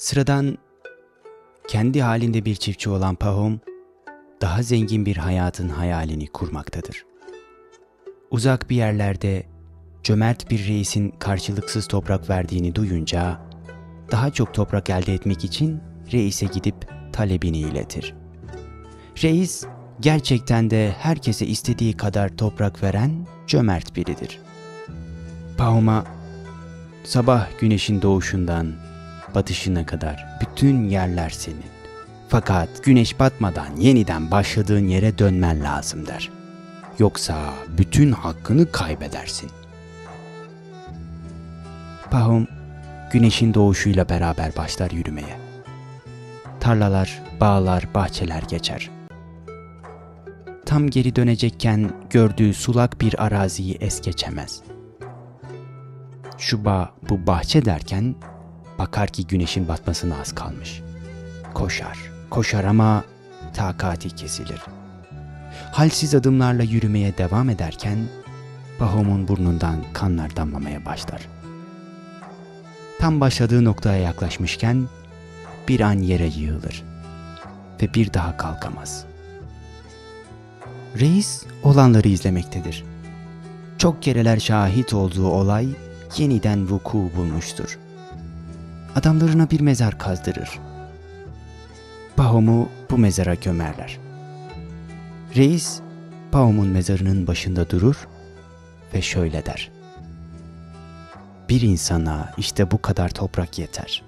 Sıradan, kendi halinde bir çiftçi olan Pahom, daha zengin bir hayatın hayalini kurmaktadır. Uzak bir yerlerde cömert bir reisin karşılıksız toprak verdiğini duyunca, daha çok toprak elde etmek için reise gidip talebini iletir. Reis, gerçekten de herkese istediği kadar toprak veren cömert biridir. Pahom'a, sabah güneşin doğuşundan batışına kadar bütün yerler senin. Fakat güneş batmadan yeniden başladığın yere dönmen lazım der. Yoksa bütün hakkını kaybedersin. Pahom, güneşin doğuşuyla beraber başlar yürümeye. Tarlalar, bağlar, bahçeler geçer. Tam geri dönecekken gördüğü sulak bir araziyi es geçemez. Şu bağ, bu bahçe derken bakar ki güneşin batmasına az kalmış. Koşar, koşar ama takati kesilir. Halsiz adımlarla yürümeye devam ederken Pahom'un burnundan kanlar damlamaya başlar. Tam başladığı noktaya yaklaşmışken bir an yere yığılır ve bir daha kalkamaz. Reis olanları izlemektedir. Çok kereler şahit olduğu olay yeniden vuku bulmuştur. Adamlarına bir mezar kazdırır. Pahom'u bu mezara gömerler. Reis, Pahom'un mezarının başında durur ve şöyle der: "Bir insana işte bu kadar toprak yeter.